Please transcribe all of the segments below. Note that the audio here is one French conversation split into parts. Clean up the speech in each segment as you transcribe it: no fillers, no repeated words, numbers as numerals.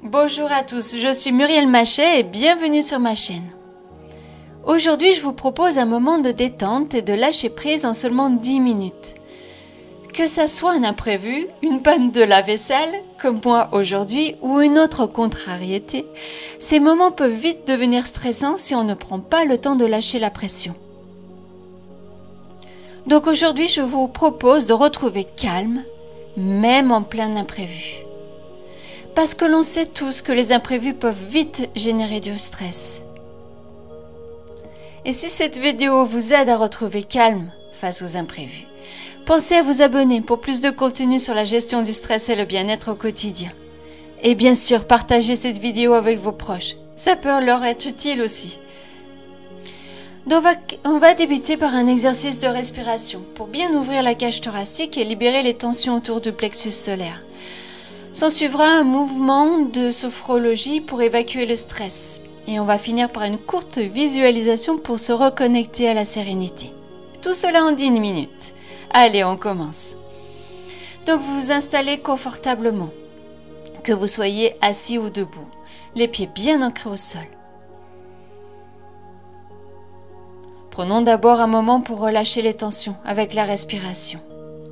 Bonjour à tous, je suis Muriel Machet et bienvenue sur ma chaîne. Aujourd'hui, je vous propose un moment de détente et de lâcher prise en seulement 10 minutes. Que ça soit un imprévu, une panne de lave-vaisselle, comme moi aujourd'hui, ou une autre contrariété, ces moments peuvent vite devenir stressants si on ne prend pas le temps de lâcher la pression. Donc aujourd'hui, je vous propose de retrouver calme, même en plein imprévu. Parce que l'on sait tous que les imprévus peuvent vite générer du stress. Et si cette vidéo vous aide à retrouver calme face aux imprévus, pensez à vous abonner pour plus de contenu sur la gestion du stress et le bien-être au quotidien. Et bien sûr, partagez cette vidéo avec vos proches. Ça peut leur être utile aussi. Donc on va débuter par un exercice de respiration pour bien ouvrir la cage thoracique et libérer les tensions autour du plexus solaire. S'en suivra un mouvement de sophrologie pour évacuer le stress. Et on va finir par une courte visualisation pour se reconnecter à la sérénité. Tout cela en 10 minutes. Allez, on commence. Donc vous vous installez confortablement, que vous soyez assis ou debout, les pieds bien ancrés au sol. Prenons d'abord un moment pour relâcher les tensions avec la respiration.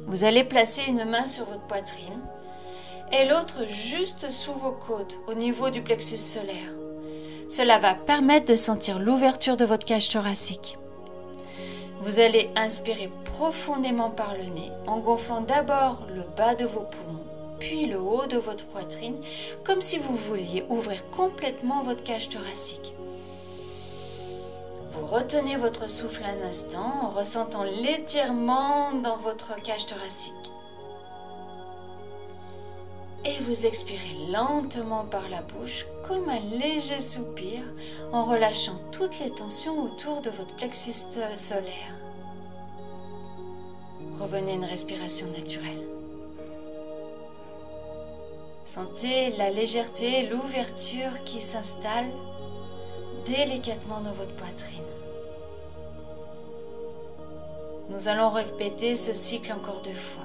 Vous allez placer une main sur votre poitrine et l'autre juste sous vos côtes, au niveau du plexus solaire. Cela va permettre de sentir l'ouverture de votre cage thoracique. Vous allez inspirer profondément par le nez, en gonflant d'abord le bas de vos poumons, puis le haut de votre poitrine, comme si vous vouliez ouvrir complètement votre cage thoracique. Vous retenez votre souffle un instant en ressentant l'étirement dans votre cage thoracique. Et vous expirez lentement par la bouche comme un léger soupir en relâchant toutes les tensions autour de votre plexus solaire. Revenez à une respiration naturelle. Sentez la légèreté et l'ouverture qui s'installe délicatement dans votre poitrine. Nous allons répéter ce cycle encore 2 fois.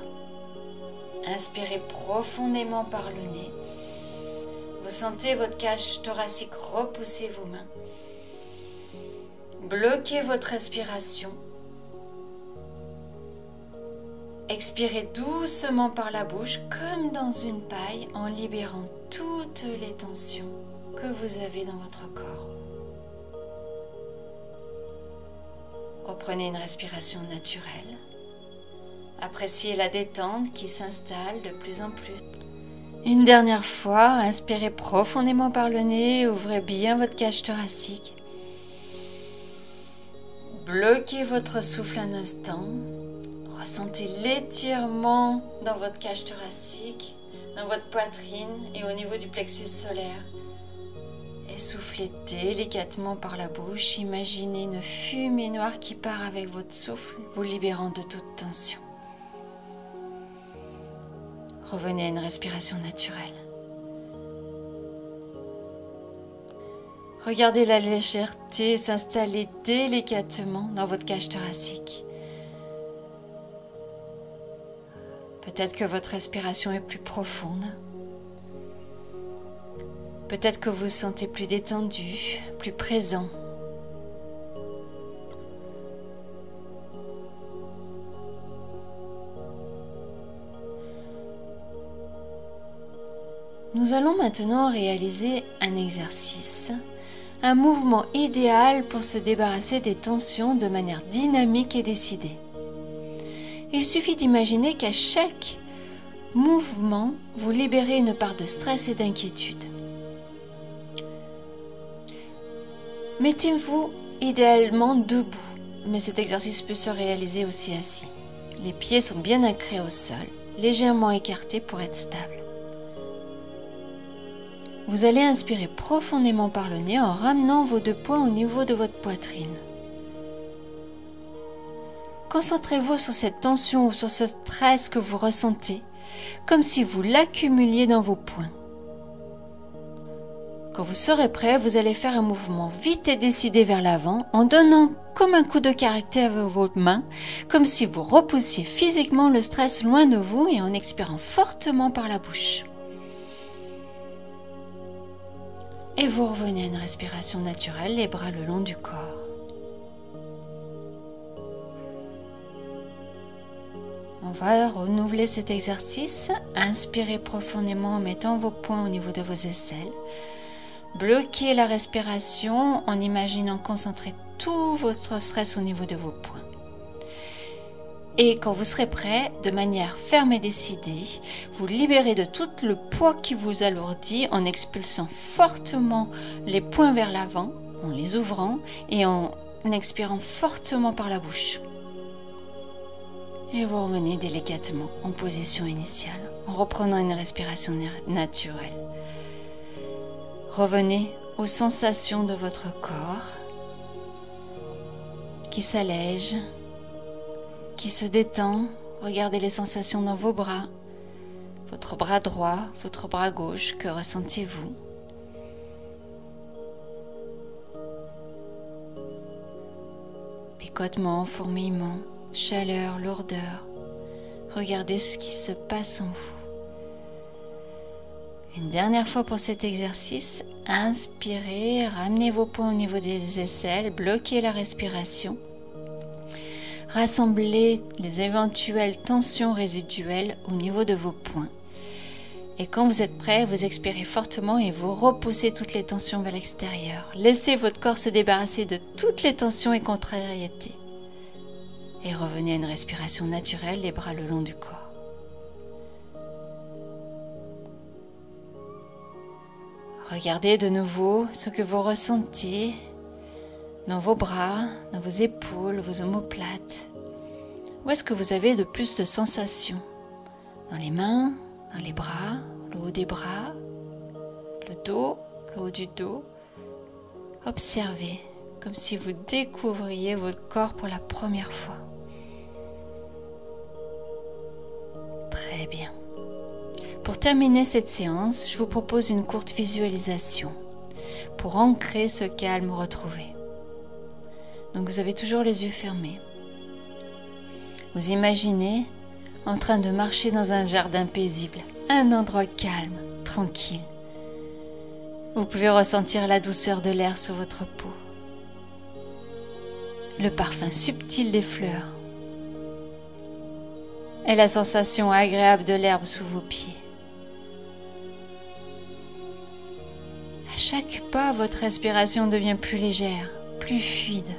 Inspirez profondément par le nez. Vous sentez votre cage thoracique repousser vos mains. Bloquez votre respiration. Expirez doucement par la bouche comme dans une paille en libérant toutes les tensions que vous avez dans votre corps. Reprenez une respiration naturelle. Appréciez la détente qui s'installe de plus en plus. Une dernière fois, inspirez profondément par le nez, ouvrez bien votre cage thoracique. Bloquez votre souffle un instant. Ressentez l'étirement dans votre cage thoracique, dans votre poitrine et au niveau du plexus solaire. Et soufflez délicatement par la bouche. Imaginez une fumée noire qui part avec votre souffle, vous libérant de toute tension. Revenez à une respiration naturelle. Regardez la légèreté s'installer délicatement dans votre cage thoracique. Peut-être que votre respiration est plus profonde. Peut-être que vous vous sentez plus détendu, plus présent. Nous allons maintenant réaliser un exercice, un mouvement idéal pour se débarrasser des tensions de manière dynamique et décidée. Il suffit d'imaginer qu'à chaque mouvement, vous libérez une part de stress et d'inquiétude. Mettez-vous idéalement debout, mais cet exercice peut se réaliser aussi assis. Les pieds sont bien ancrés au sol, légèrement écartés pour être stables. Vous allez inspirer profondément par le nez en ramenant vos 2 poings au niveau de votre poitrine. Concentrez-vous sur cette tension ou sur ce stress que vous ressentez, comme si vous l'accumuliez dans vos poings. Quand vous serez prêt, vous allez faire un mouvement vite et décidé vers l'avant en donnant comme un coup de caractère avec vos mains, comme si vous repoussiez physiquement le stress loin de vous et en expirant fortement par la bouche. Et vous revenez à une respiration naturelle, les bras le long du corps. On va renouveler cet exercice. Inspirez profondément en mettant vos poings au niveau de vos aisselles. Bloquez la respiration en imaginant concentrer tout votre stress au niveau de vos poings. Et quand vous serez prêt, de manière ferme et décidée, vous libérez de tout le poids qui vous alourdit en expulsant fortement les poings vers l'avant, en les ouvrant et en expirant fortement par la bouche. Et vous revenez délicatement en position initiale, en reprenant une respiration naturelle. Revenez aux sensations de votre corps qui s'allège, qui se détend. Regardez les sensations dans vos bras, votre bras droit, votre bras gauche, que ressentez-vous? Picotement, fourmillement, chaleur, lourdeur. Regardez ce qui se passe en vous. Une dernière fois pour cet exercice, inspirez, ramenez vos poings au niveau des aisselles, bloquez la respiration. Rassemblez les éventuelles tensions résiduelles au niveau de vos poings. Et quand vous êtes prêt, vous expirez fortement et vous repoussez toutes les tensions vers l'extérieur. Laissez votre corps se débarrasser de toutes les tensions et contrariétés. Et revenez à une respiration naturelle, les bras le long du corps. Regardez de nouveau ce que vous ressentez dans vos bras, dans vos épaules, vos omoplates. Où est-ce que vous avez de plus de sensations? Dans les mains, dans les bras, le haut des bras, le dos, le haut du dos. Observez comme si vous découvriez votre corps pour la première fois. Très bien. Pour terminer cette séance, je vous propose une courte visualisation pour ancrer ce calme retrouvé. Donc vous avez toujours les yeux fermés. Vous imaginez en train de marcher dans un jardin paisible, un endroit calme, tranquille. Vous pouvez ressentir la douceur de l'air sur votre peau, le parfum subtil des fleurs et la sensation agréable de l'herbe sous vos pieds. À chaque pas, votre respiration devient plus légère, plus fluide.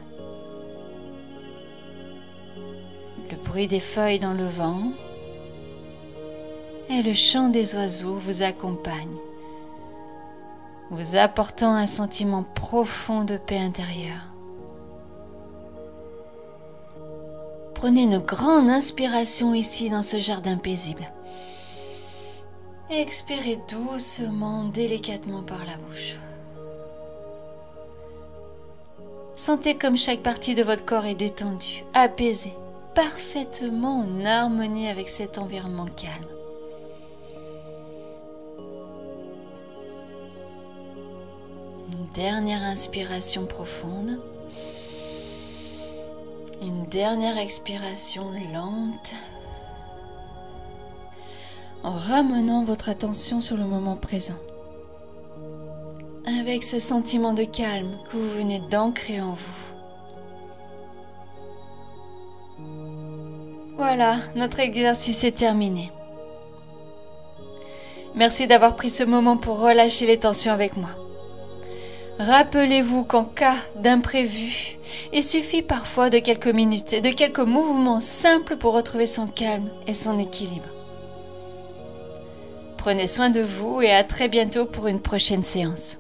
Le bruit des feuilles dans le vent et le chant des oiseaux vous accompagnent, vous apportant un sentiment profond de paix intérieure. Prenez une grande inspiration ici dans ce jardin paisible. Et expirez doucement, délicatement par la bouche. Sentez comme chaque partie de votre corps est détendue, apaisée, parfaitement en harmonie avec cet environnement calme. Une dernière inspiration profonde. Une dernière expiration lente. En ramenant votre attention sur le moment présent. Avec ce sentiment de calme que vous venez d'ancrer en vous. Voilà, notre exercice est terminé. Merci d'avoir pris ce moment pour relâcher les tensions avec moi. Rappelez-vous qu'en cas d'imprévu, il suffit parfois de quelques minutes et de quelques mouvements simples pour retrouver son calme et son équilibre. Prenez soin de vous et à très bientôt pour une prochaine séance.